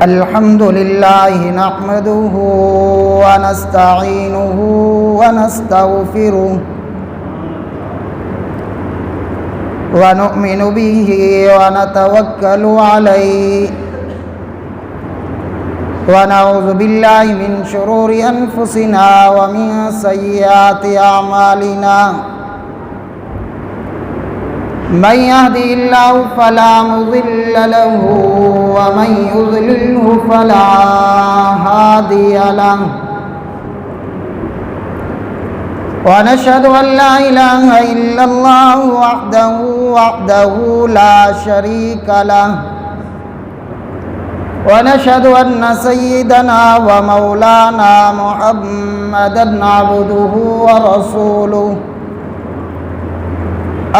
الحمد لله نحمده ونستعينه ونستغفره ونؤمن به ونتوكل عليه ونعوذ بالله من شرور أنفسنا ومن سيئات أعمالنا من يهده الله فلا مضل له ومن يضلله فلا هادي له ونشهد أن لا إله إلا الله وحده لا شريك له ونشهد أن سيدنا ومولانا محمدا عبده ورسوله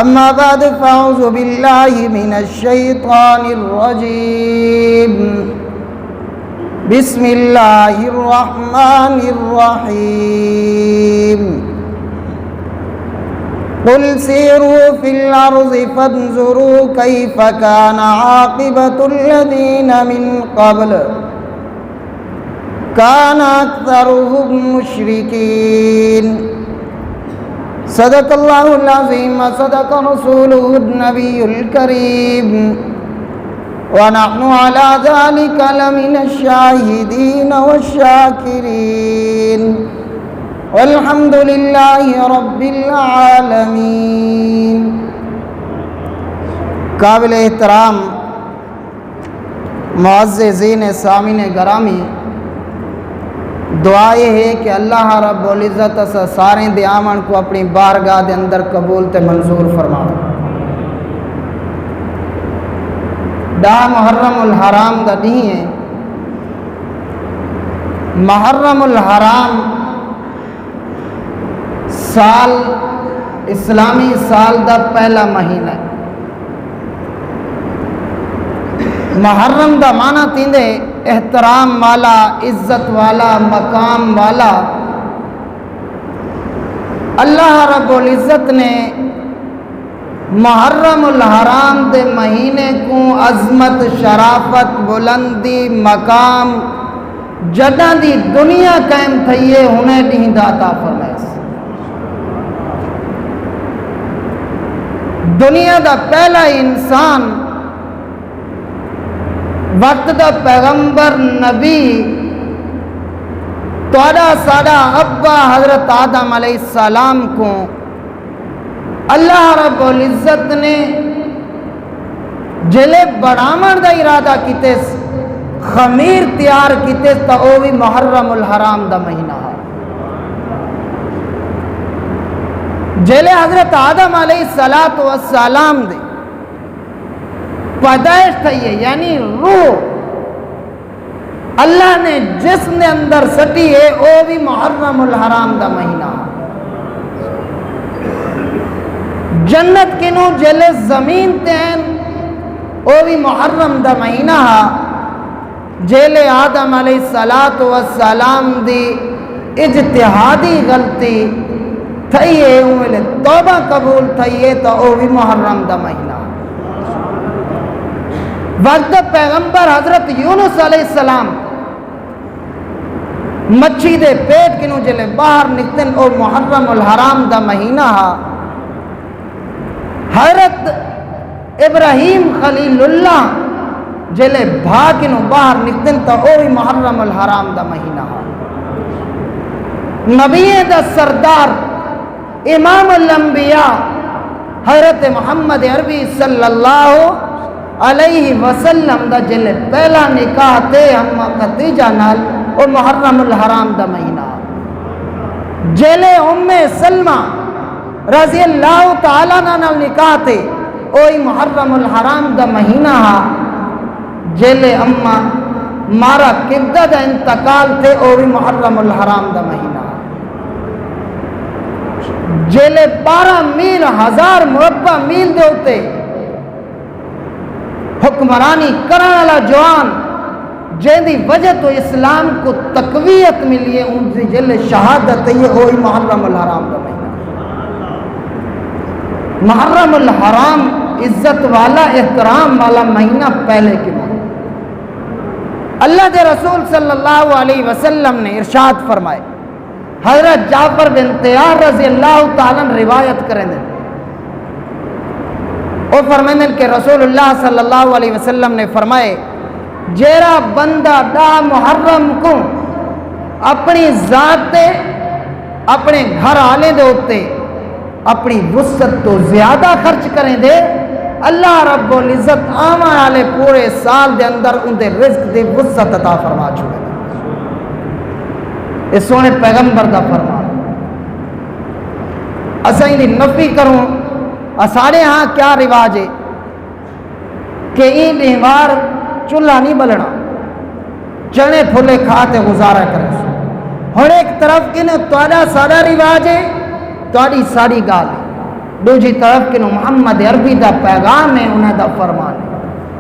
أما بعد فأعوذ بالله من الشيطان الرجيم بسم الله الرحمن الرحيم قل سيروا في الأرض فانظروا كيف كان عاقبة الذين من قبل كان أكثرهم مشركين صدق الله العظيم وصدق رسوله النبي الكريم ونحن على ذلك لمن الشاهدين والشاكرين والحمد لله رب العالمين. قابل احترام معززین سامعین گرامی، دعا یہ ہے کہ اللہ رب العزت سارے دیامن کو اپنی بارگاہ دے اندر قبول تے منظور فرما. دا محرم الحرام دا نہیں ہے. محرم الحرام سال اسلامی سال دا پہلا مہینہ ہے. محرم دا معنی تیندے احترام والا، عزت والا، مقام والا. اللہ رب العزت نے محرم الحرام دے مہینے کو عظمت، شرافت، بلندی، مقام جدہ دی دنیا قائم تھئیے انہیں نہیں داتا فرمائے. دنیا دا پہلا انسان وقت دا پیغمبر نبی توڑا ساڑا ابا حضرت آدم علیہ السلام کو اللہ رب العزت نے جلے بڑامن دا ارادہ کیتے خمیر تیار کیتے تا او بھی محرم الحرام دا مہینہ ہے. جلے حضرت آدم علیہ السلام دے پیدائش تھئی یعنی روح اللہ نے جسم نے اندر سٹی ہے او بھی محرم الحرام دا مہینہ. جنت کنو جلے زمین تین او بھی محرم دا مہینہ. جلے آدم علیہ السلام دی اجتہادی غلطی تھئی ہے اوہ توبہ قبول تھئی ہے تو او بھی محرم دا مہینہ. وقت پیغمبر حضرت یونس علیہ السلام مچھی دے پیٹ کنو جلے باہر نکتن او محرم الحرام دا مہینہ. حضرت ابراہیم خلیل اللہ جلے بھا کنو باہر نکتن تا او محرم الحرام دا مہینہ. نبی دا سردار امام الانبیاء حضرت محمد عربی صلی اللہ علیہ وسلم دا جلے پہلا نکاح تے ہم خدیجہ نال او محرم الحرام دا مہینہ. جلے ام سلمہ رضی اللہ تعالیٰ نال نکاح تے اوہی محرم الحرام دا مہینہ. جلے اما مارا کبدہ دا انتقال تے اوہی محرم الحرام دا مہینہ. جلے 12 میل 1000 مربع میل دے ہوتے حکمرانی کرنے والا جوان جن دی وجہ تو اسلام کو تقویت ملی ہے ان سے جل شہادت ہے ہوئی محرم الحرام کا مہینہ. محرم الحرام عزت والا احترام والا مہینہ پہلے کے بعد اللہ کے رسول صلی اللہ علیہ وسلم نے ارشاد فرمائے، حضرت جعفر بن طیار رضی اللہ تعالیٰ روایت کریں دیں، وہ فرمائیں کہ رسول اللہ صلی اللہ علیہ وسلم نے فرمائے، جیرا بندہ دا محرم کو اپنی ذات تے اپنے گھر آلے دے ہوتے اپنی وسعت تو زیادہ خرچ کریں دے، اللہ رب العزت آمان والے پورے سال دے اندر ان دے رزق دے وسعت عطا فرما چھوڑے دے۔ اس سونے پیغمبر دا فرمان اسائیں دی نفی کروں، اساڑے ہاں کیا رواج ہے کہ این دیوار چولہا نہیں بلنا، چنے پھولے کھاتے گزارا کرے سو ہر ایک طرف کے تہاڈا سارا رواج ہے، تہاڈی ساری گال ہے، دوجی طرف کے محمد عربی دا پیغام ہے، انہیں دا فرمان ہے،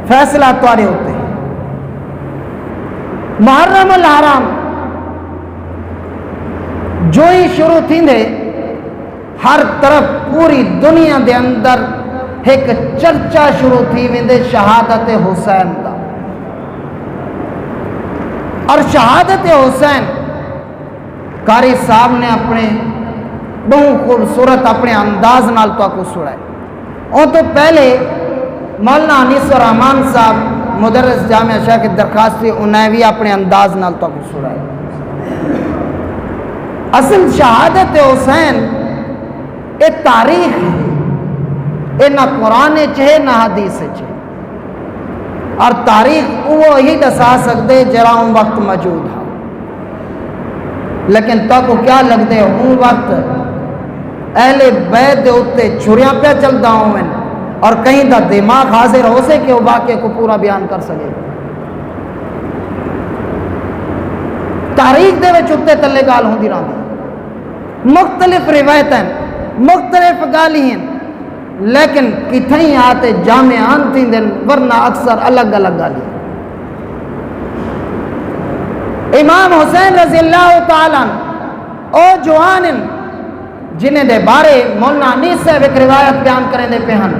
فیصلہ تہاڈے ہوتے ہیں۔ محرم الحرام جو ہی شروع تھی دے ہر طرف پوری دنیا دے اندر ایک چرچا شروع تھی ویندے شہادت حسین دا، اور شہادت حسین قاری صاحب نے اپنے بہت خوبصورت اپنے انداز نال تو کو سنائے۔ اور تو پہلے مولانا انیس الرحمان صاحب مدرس جامعہ شاہ کی درخواست تھی، انہیں بھی اپنے انداز نال تو کو سنائے۔ اصل شہادت حسین ایک تاریخ ہے، یہ نہ قرآن چاہے نہ حدیث چاہے، اور تاریخ وہ ہی دسا سکتے جرا ان وقت موجود ہے، لیکن تو کو کیا لگتے ہیں ان وقت اہل بیت دے ہوتے چھریاں پہ چلتا ہوں میں، اور کہیں دا دماغ حاضر ہو سے کہ وہ واقعے کو پورا بیان کر سکے۔ تاریخ دے وچ اتے تلے گال ہوندی رہندی، مختلف روایتیں مختلف گالی ہیں، لیکن کتھیں آتے جامعان تھی دن، ورنہ اکثر الگ الگ گالی۔ امام حسین رضی اللہ تعالیٰ او جوان جنہیں دے بارے مولانا انیس صاحب ایک روایت بیان کریں دے پہن،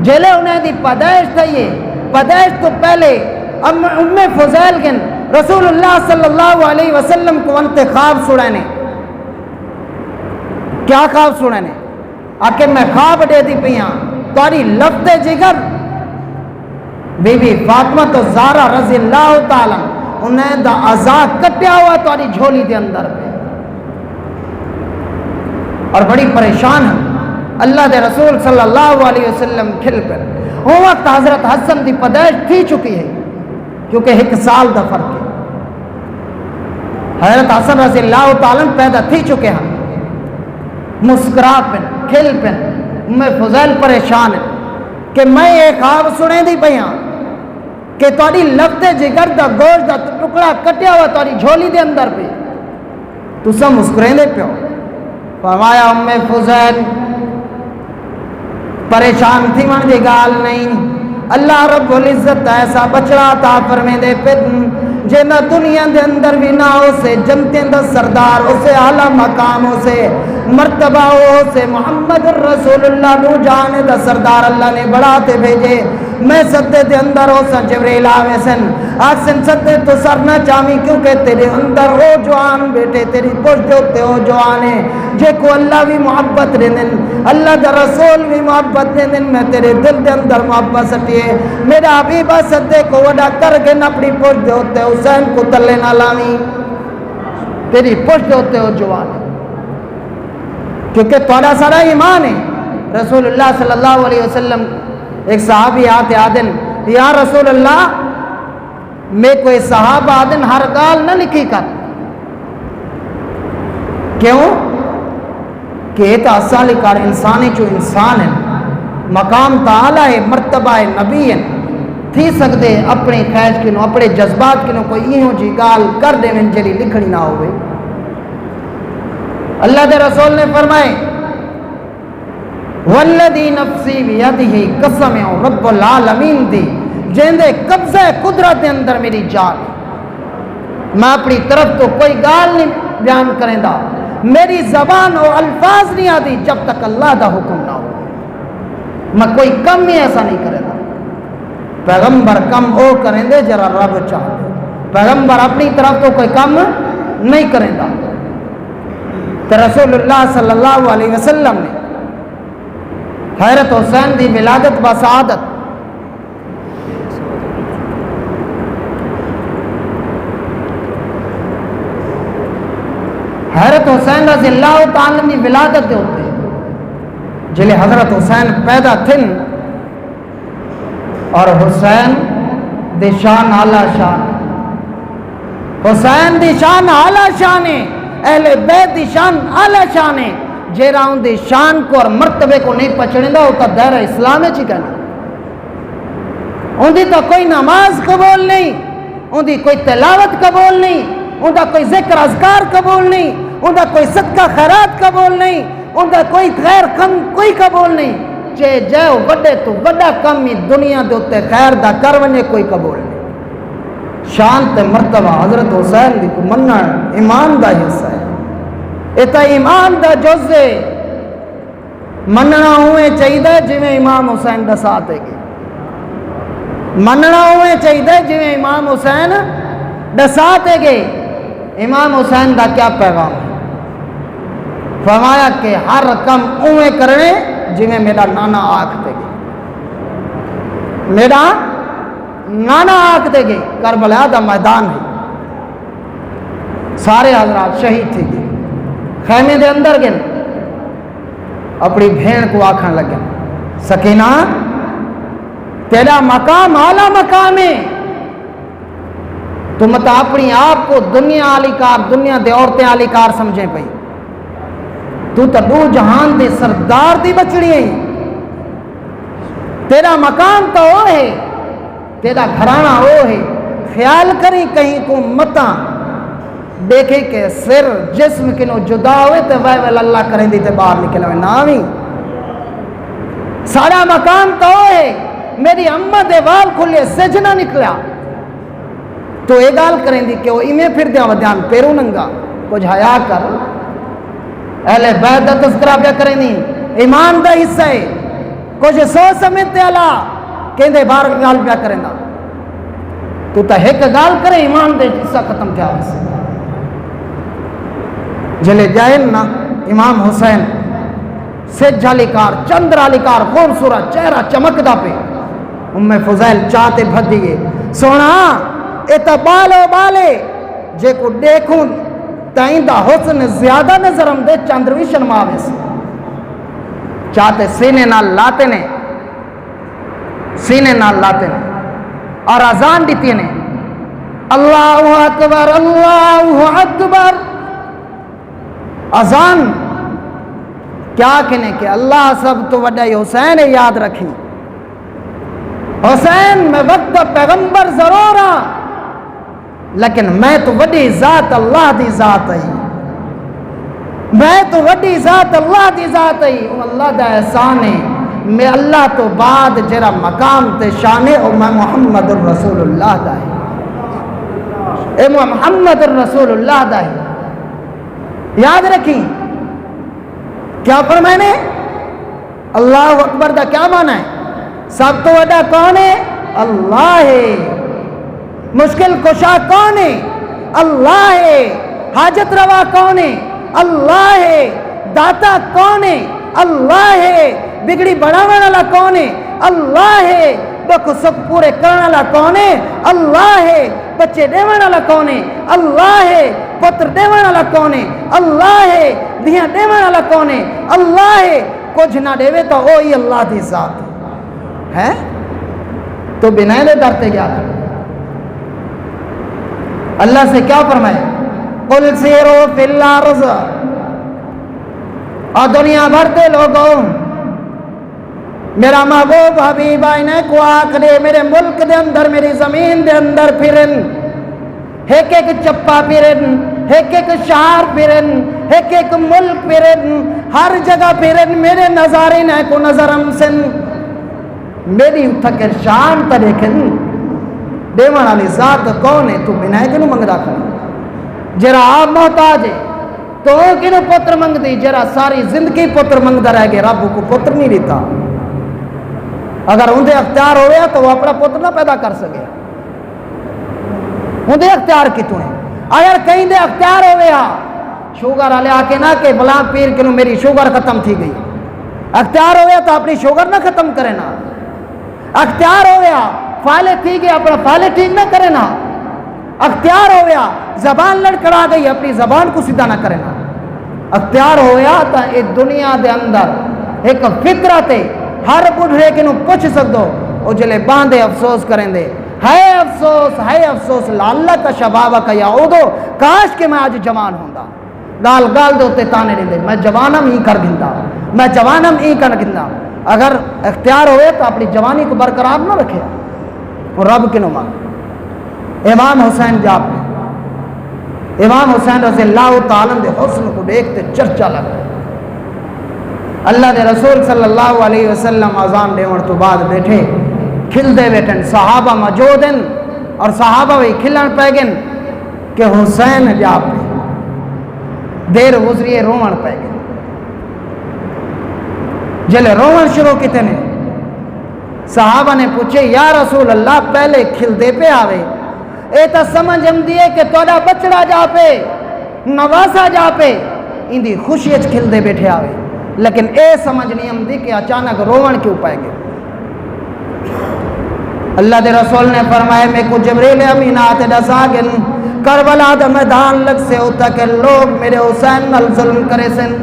جلے انہیں دی پیدائش تھا، یہ پیدائش تو پہلے ام فضیل گن رسول اللہ صلی اللہ علیہ وسلم کو انتے خواب سڑانے، کیا خواب سڑانے؟ آکے میں خواب دے دی پیاں تاری لفظ جگر بی بی فاطمہ تو زہرا رضی اللہ تعالیٰ انہیں دا عذاب کٹیا ہوا تاری جھولی دے اندر پہ، اور بڑی پریشان ہے۔ اللہ دے رسول صلی اللہ علیہ وسلم کھل پر وہ وقت حضرت حسن دی پیدائش تھی چکی ہے، کیونکہ ایک سال دا فرق ہے، حضرت حسن رضی اللہ تعالیٰ پیدا تھی چکے ہیں، مسکرا پن کھل پن۔ میں فضیل پریشان ہے کہ میں ایک خواب سنے دی پیاں کہ تاری لفظ جگر دا گوشت دا ٹکڑا کٹیا ہوا تاری جھولی دے اندر پہ، تو سب مسکریں دے پیو۔ فرمایا ام فضیل پریشان تھی من دی گال نہیں، اللہ رب العزت ایسا بچڑا تا فرمے دے پہ جنہ دنیا دے اندر بھی نہ ہو سے جنتیں دا سردار ہو سے اعلیٰ مقام ہو سے مرتبہ ہو سے محمد رسول اللہ نو جانے دا سردار اللہ نے بڑھاتے بھیجے۔ میں صدے دے اندر ہو سن جبریل آوے سن آکسن صدے تو سر نہ چامی، کیونکہ تیرے اندر ہو جوان بیٹے تیری پشت ہوتے ہو جوانے، جے کو اللہ بھی محبت رہنن، اللہ دا رسول بھی محبت رہنن، میں تیرے دل دے اندر محبت سٹیے، میرا حبیبہ صدے کو وڈا کر کے اپنی پشت ہوتے حسین کو تلے نہ لامی، تیری پشت ہوتے ہو جوانے، کیونکہ توڑا سارا ایمان ہے۔ رسول اللہ صلی اللہ علیہ وسلم ایک صحابی آتے آدن، یا رسول اللہ میں کوئی صحابہ آدن ہر گال نہ لکھی کر، کیوں کہ یہ تو اصالی کار انسانی جو انسان ہے، مقام تعالیٰ ہے، مرتبہ ہے، نبی ہے، تھی سکتے اپنے خیش کنو اپنے جذبات کنو کوئی ایہوں جی گال کر دے من جلی لکھنی نہ ہوئے۔ اللہ دے رسول نے فرمائے والذی نفسی بیدہ قسم رب العالمین دی جیندے قبضہ قدرت اندر میری جان، میں اپنی طرف تو کوئی گال نہیں بیان کریں دا، میری زبان اور الفاظ نہیں آتی جب تک اللہ دا حکم نہ ہو، میں کوئی کم ہی ایسا نہیں کریں دا۔ پیغمبر کم او کریں دے جرا رب چاہ دے، پیغمبر اپنی طرف تو کوئی کم نہیں کریں گا. تو رسول اللہ صلی اللہ علیہ وسلم نے حضرت حسین دی ولادت بسعادت حضرت حسین رضی اللہ تعالیٰ دی ولادت دے ہوتے جلے حضرت حسین پیدا تھن اور حسین دی شان اعلیٰ شان حسین دی شان اعلیٰ شان ہے اہل بیت دی شان اعلیٰ شان ہے جیرا ان دی شان کو اور مرتبے کو نہیں پچھڑیں دا ہوتا دائرہ اسلام ہے چکنا ان دی تو کوئی نماز قبول نہیں ان دی کوئی تلاوت قبول نہیں ان دا کوئی ذکر اذکار قبول نہیں ان دا کوئی صدقہ خیرات قبول نہیں ان دا کوئی خیر کم کوئی قبول نہیں چے جے وڈے تو وڈا کم ہی دنیا دے ہوتے خیر دا کرونے کوئی قبول نہیں. شان تے مرتبہ حضرت حسین دی کو مننا ایمان دا حصہ ہے اتا ایمان دا جز ہے مننا ہوئے چاہیے جویں امام حسین دا ساتھ ہے گی مننا ہوئے چاہیے جویں امام حسین دا ساتھ ہے گی. امام حسین دا کیا پیغام ہے فرمایا کہ ہر کم اوے کرنے جویں میرا نانا آکھ دے گی میرا نانا آکھ دے گی. کربلا دا میدان ہے سارے حضرات شہید تھے گئے خیمے دے اندر گئے اپنی بھین کو آکھن لگے سکینہ تیرا مقام اعلیٰ مقام ہے تو مت اپنی آپ کو دنیا علی کار دنیا دے عورتیں علی کار سمجھیں پئی تو دو جہان دے سردار دی بچڑی ہے تیرا مقام تو وہ ہے تیرا گھرانہ وہ ہے خیال کریں کہیں کو متا دیکھے کہ سر جسم کنو جدا ہوئے تو ویل اللہ کریں دی تے باہر نکلے ہوئے نامی سارا مقام تو وہ ہے میری اماں دے وال کھلے سجنہ نکلیا تو یہ گال کریں دی کہ وہ ایمیں پھر دیا ودیان پیرو ننگا کچھ حیاء کر اہل بیت دا تذکرہ پیا کریں دی ایمان دا حصہ ہے کچھ سو سمیتے اللہ کہیں دے بار گال پیا کریں دا تو تا ایک گال کریں ایمان دے حصہ ختم تھیا ویسے جلے جائن نا امام حسین سج علی کار چندر علی کار خوبصورت چہرہ چمکدا پہ فضیل چاہتے بھد دیئے سونا ایتا بالو بالے جے کو دیکھوں تائندہ حسن زیادہ نظر ہم دے چاندروی شرماوے سے چاہتے سینے نال لاتے نے سینے نال لاتے نے اور اذان دیتی نے اللہ اکبر اللہ اکبر اذان کیا کہنے کہ اللہ سب تو وڈا حسین یاد رکھیں حسین میں وقت پیغمبر ضرور ہاں لیکن میں تو وڈی ذات اللہ دی ذات ہے میں تو وڈی ذات اللہ دی ذات ہے اللہ دا احسان ہے میں اللہ تو بعد جرا مقام تے شانے اور میں محمد الرسول اللہ دا ہے اے محمد الرسول اللہ دا ہے یاد رکھیں کیا فرمائے نے اللہ اکبر دا کیا معنی ہے سب تو وڈا کون ہے اللہ ہے مشکل کشا کون ہے اللہ ہے حاجت روا کون ہے اللہ ہے داتا کون ہے اللہ ہے بگڑی بڑھانے والا کون ہے اللہ ہے دکھ سکھ پورے کرنے والا کون ہے اللہ ہے بچے دیوان والا کون ہے اللہ ہے پتر دیوان والا کون ہے اللہ ہے دھیاں دیوان والا کون ہے اللہ ہے کچھ نہ دیوے تو وہی اللہ دی ذات ہے تو بنا دے ڈرتے گیا تھا اللہ سے کیا فرمائے قل سیرو فی الارض اور دنیا بھر دے لوگوں میرا محبوب حبیب آئینے کو آکھنے میرے ملک دے اندر میری زمین دے اندر پھرن ایک ایک چپا پھرن ایک ایک شہر پھرن ایک ایک ملک پھرن ہر جگہ پھرن میرے نظارے نے کو نظرم سن میری اتھکر شان تا دیکھن دیوان علی ذات کون ہے تو بنائے کنو منگ دا کھنا جرا آپ محتاج ہے تو کنو پتر منگ دی جرا ساری زندگی پتر منگ دا رہ گئے رب کو پتر نہیں دیتا اگر اندھے اختیار ہویا تو وہ اپنا پتر نہ پیدا کر سکے ہوں دے اختیار کتوں ہیں اگر کہیں دے اختیار ہوئے ہاں شوگر والے آ کے نہ کہ بلا پیر کے میری شوگر ختم تھی گئی اختیار ہوئے تو اپنی شوگر نہ ختم کرے نا اختیار ہوئے فائلے تھی گئی اپنا فائلے ٹھیک نہ کرے نا اختیار ہوئے زبان لڑکڑا گئی اپنی زبان کو سیدھا نہ کرے نا اختیار ہویا تو اس دنیا دے اندر ایک فطرت ہے ہر بڑھے کے نو پوچھ سکدو او جلے باندھے افسوس کریں دے ہے افسوس لعلک شبابک یعودو کاش کہ میں آج جوان ہوندا گال گال دے ہوتے تانے دے میں جوانم ہی کر گندا میں جوانم ہی کر گندا اگر اختیار ہوئے تو اپنی جوانی کو برقرار نہ رکھے اور رب کے نو مانگ امام حسین جاب میں امام حسین رضی اللہ تعالیٰ دے حسن کو دیکھتے چرچا لگتا اللہ دے رسول صلی اللہ علیہ وسلم اذان دیوڑ تو بعد بیٹھے کھل دے بیٹھن صحابہ موجودن اور صحابہ بھی کھلن پیگن کہ حسین جا پہ دیر گزریے رومن پیگن جلے رومن شروع کیتے نے صحابہ نے پوچھے یا رسول اللہ پہلے کھل دے پہ آوے اے تا سمجھ ہم دیئے کہ توڑا بچڑا جا پہ نواسا جا پہ ان دی خوشی اچ کھل دے بیٹھے آوے لیکن اے سمجھ نہیں ہم دی کہ اچانک رومن کیوں پائے گے اللہ دے رسول نے فرمائے میں کو جبریل امین آتے ڈسا گن کربلا دا میدان لگ سے ہوتا کہ لوگ میرے حسین نال ظلم کرے سن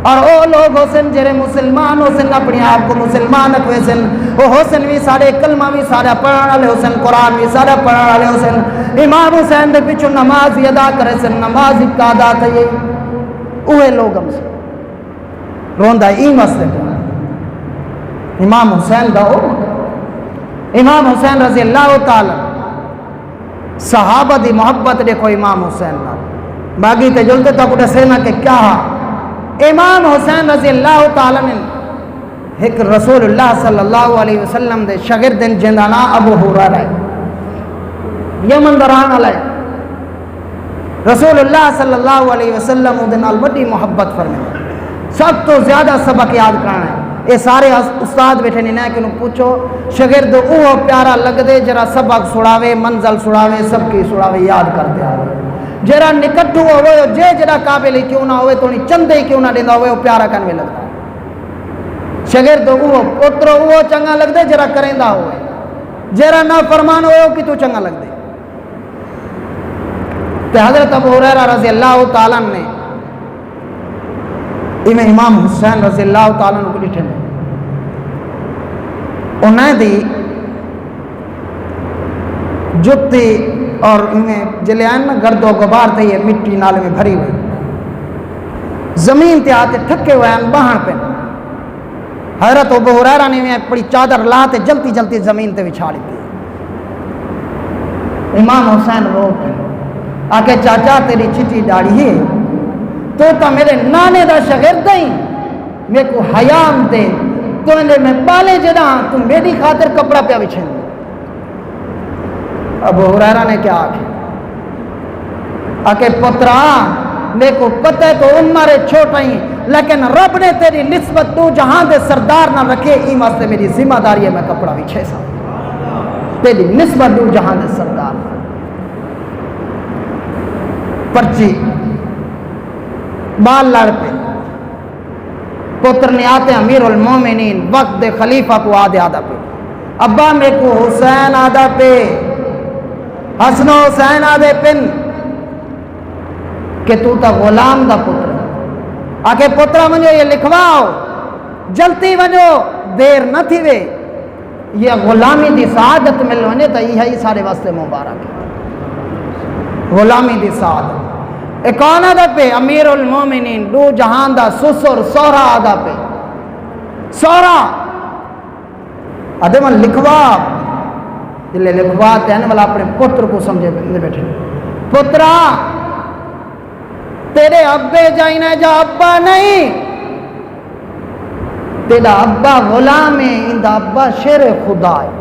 اور او لوگ حسین جرے مسلمان حسین اپنی آپ کو مسلمان اکوے سن وہ حسین بھی سارے کلمہ بھی سارے پڑھان والے حسین قرآن بھی سارے پڑھان والے حسین امام حسین دے پیچھو نماز ہی ادا کرے سن نماز ہی کا ادا تھا یہ اوہ لوگ ہم سے روندہ ای مسئلے پر امام حسین دا او امام حسین رضی اللہ تعالی صحابہ دی محبت دیکھو امام حسین نا باقی تے جلتے تو اپنے سینا کہ کیا امام حسین رضی اللہ تعالی نے ایک رسول اللہ صلی اللہ علیہ وسلم دے شاگردن جندانا ابو ہریرہ ہے یمن دران علیہ رسول اللہ صلی اللہ علیہ وسلم دن البٹی محبت فرمائے سب تو زیادہ سبق یاد کرنا ہے یہ سارے استاد بیٹھے نہیں ہے کہ انہوں پوچھو شاگرد اوہ پیارا لگ دے جرا سبق سڑاوے منزل سڑاوے سب کی سڑاوے یاد کر دیا جرا نکٹھو ہوئے جے جرا قابل کیوں نہ ہوئے تو انہیں چندے کیوں نہ دینا ہوئے وہ پیارا کرنے لگتا شاگرد اوہ پتر اوہ چنگا لگ دے جرا کریں دا ہوئے جرا نہ فرمان ہوئے کہ تو چنگا لگ دے تو حضرت ابو ہریرہ رضی اللہ تعالیٰ نے امام حسین رضی اللہ تعالیٰ نے کو ڈٹھے میں انہیں دی جتی اور انہیں جلیان میں گرد و غبار تھے یہ مٹی نالے میں بھری ہوئی زمین تے آتے ٹھکے ہوئے ہیں بہن پہ حضرت ابو ہریرہ نے پڑی چادر لاتے جلتی جلتی زمین تے بچھاڑی تھی امام حسین رو پہ آکے چاچا تیری چٹی ڈاڑی ہے تو میرے نانے دا شاگرد نہیں میں کو حیام دے تو انہیں میں پالے جدا تو میری خاطر کپڑا پہ بچھیں ابو ہریرہ نے کیا آکے پترا میں کو پتہ ہے تو عمر چھوٹا ہی لیکن رب نے تیری نسبت تو جہاں دے سردار نہ رکھے این واسطے میری ذمہ داری ہے میں کپڑا بچھے سا تیری نسبت تو جہاں دے سردار پرچی بال لڑ پہ پتر نے آتے امیر المومنین وقت دے خلیفہ کو آدھے آدھا پہ ابا میں کو حسین آدھا پہ حسن و حسین آدھے پن کہ تو تا غلام دا پتر آکے پترہ منجو یہ لکھواؤ جلتی منجو دیر نہ تھی وے یہ غلامی دی سعادت مل ونے تا یہ ہی سارے واسطے مبارک غلامی دی سعادت ایک آدھا پہ امیر المومنین دو جہان دا سسر سورا آدھا پہ سورا آدھے من لکھوا جلے لکھوا تینے والا اپنے پتر کو سمجھے بیٹھے پترا تیرے ابے جائنے جا ابا نہیں تیرا ابا غلام ہے اندہ ابا شیر خدا ہے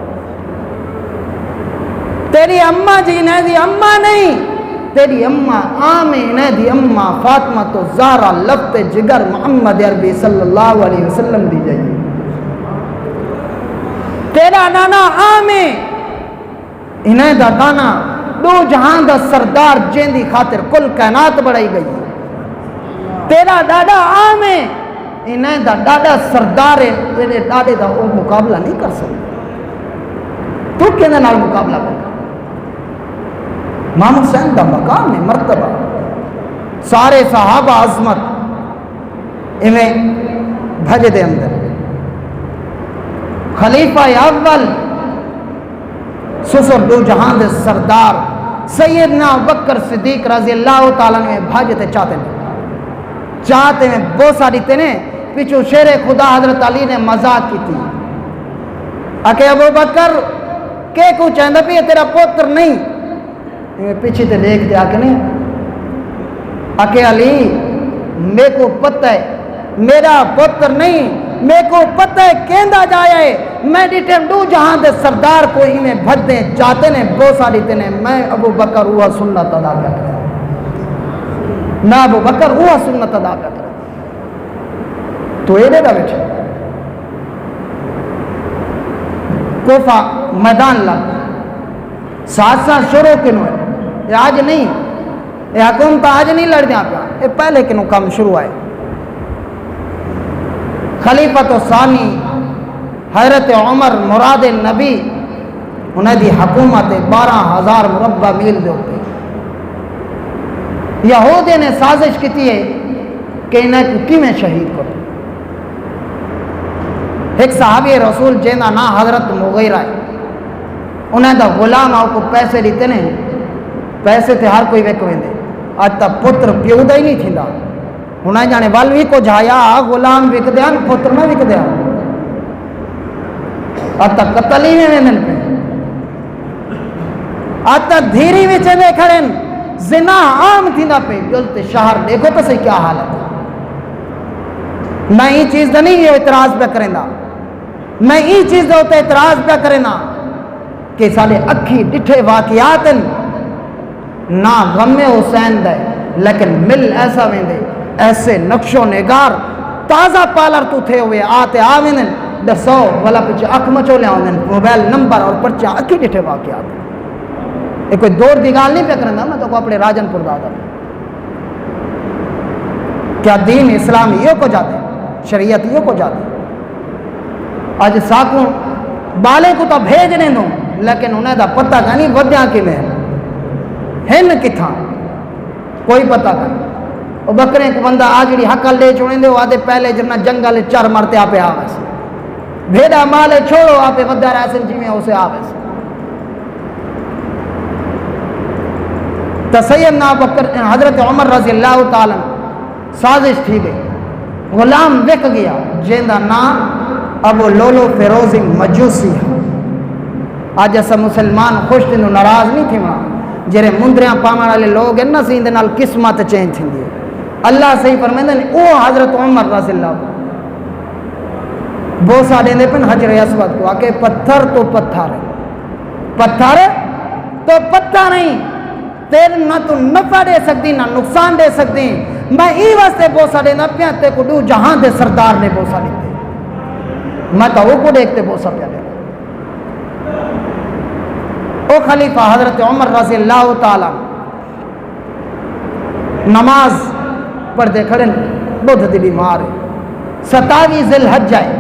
تیری اماں جینے دی اماں نہیں تیری اماں آمینہ دی اماں فاطمہ تو زہرا لفت جگر محمد عربی صلی اللہ علیہ وسلم دی جائیے تیرا نانا آمین انہیں دا دانا دو جہاں دا سردار جن دی خاطر کل کائنات بڑھائی گئی تیرا ڈاڈا عام ہے انہیں دا ڈاڈا سردار ہے تیرے ڈاڈے دا وہ مقابلہ نہیں کر سکتا تو کہنے نال مقابلہ کر امام حسین دا مقام ہے مرتبہ سارے صحابہ عظمت انہیں بھج دے اندر خلیفہ اول سسر دو جہاں دے سردار سیدنا بکر صدیق رضی اللہ تعالیٰ نے بھاجتے چاہتے ہیں بوسا دیتے نے پیچھو شیر خدا حضرت علی نے مذاق کی تھی اکے ابو بکر کہ کو چاہندہ بھی تیرا پوتر نہیں پیچھے تے دیکھ دیا کہ نہیں اکے علی میں کو پتہ ہے میرا پوتر نہیں میں کو پتہ ہے کہندہ جایا ہے میں ڈیٹیم دو جہاں دے سردار کو ہی میں بھج دیں جاتے نے بوسا دیتے نے میں ابو بکر ہوا سنت ادا کر رہا میں ابو بکر ہوا سنت ادا کر رہا تو ایڈے دا بچے کوفہ میدان لگ ساتھ ساتھ شروع کنو ہے یہ آج نہیں یہ حکومت آج نہیں لڑ دیا پیا یہ پہلے کنو کام شروع آئے خلیفۃ ثانی حضرت عمر مراد نبی انہیں دی حکومت 12,000 مربع میل دے ہوتے یہودی نے سازش کی ہے کہ انہیں کی میں شہید کرو ایک صحابی رسول جینا نا حضرت مغیرہ ہے انہیں دا غلام آؤ کو پیسے دیتے نے پیسے تھے ہر کوئی ویک ویندے آج تا پتر پیودہ ہی نہیں تھیندا انہیں جانے والوی کو جایا غلام وک دیا پتر میں وک دیا آج تا قتل ہی میں ویندن پہ آج تا دھیری میں چندے کھڑیں زنا عام تھیندا پہ جلتے شہر دیکھو تو صحیح کیا حالت ہے میں یہ چیز دا نہیں یہ اعتراض پہ کریں دا میں یہ چیز دا ہوتا اعتراض پہ کریں دا کہ سالے اکھی ڈٹھے واقعات نہ غم حسین دے لیکن مل ایسا ویندے ایسے نقش و نگار تازہ پالر تو تھے ہوئے آتے آوین دسو والا پچھے اکھ مچو لے آوین موبائل نمبر اور پرچہ اکھی ڈٹھے واقعات یہ کوئی دور دی گال نہیں پہ کرنا میں تو کو اپنے راجن پر دادا کیا دین اسلام یہ کو جاتے شریعت یہ کو جاتے آج ساکوں بالے کو تو بھیجنے دوں لیکن انہیں دا پتہ کا نہیں ودیاں کی میں ہن کتھاں کوئی پتہ کا نہیں وہ بکریں کو بندہ آجڑی حقل لے چھوڑیں دے وہ آدھے پہلے جب نہ جنگل چار مرتے آپے آوے سے بھیڑا مالے چھوڑو آپے ودہ راسن جی میں اسے آوے سے سیدنا بکر حضرت عمر رضی اللہ تعالیٰ سازش تھی گئی غلام وک گیا جیندہ نام ابو لولو فیروزی مجوسی آج ایسا مسلمان خوش دنو ناراض نہیں تھی وہاں جرے مندریاں پامن والے لوگ ہیں نا سیندے نال قسمت چین تھی دی اللہ صحیح فرمائندے او حضرت عمر رضی اللہ بوسا دیندے پن حجر اسود کو آکے پتھر تو پتھر پتھر تو پتھر نہیں تیر نہ تو نفع دے سکتی نہ نقصان دے سکتی میں ای واسطے بوسا دینا پیا تے کو دو جہاں دے سردار نے بوسا دیتے میں تو وہ کو دیکھتے بوسا پیا دینا او خلیفہ حضرت عمر رضی اللہ تعالی نماز پڑھ دے کھڑے بدھ دی بیمار ہے 27 ذی الحجہ ہے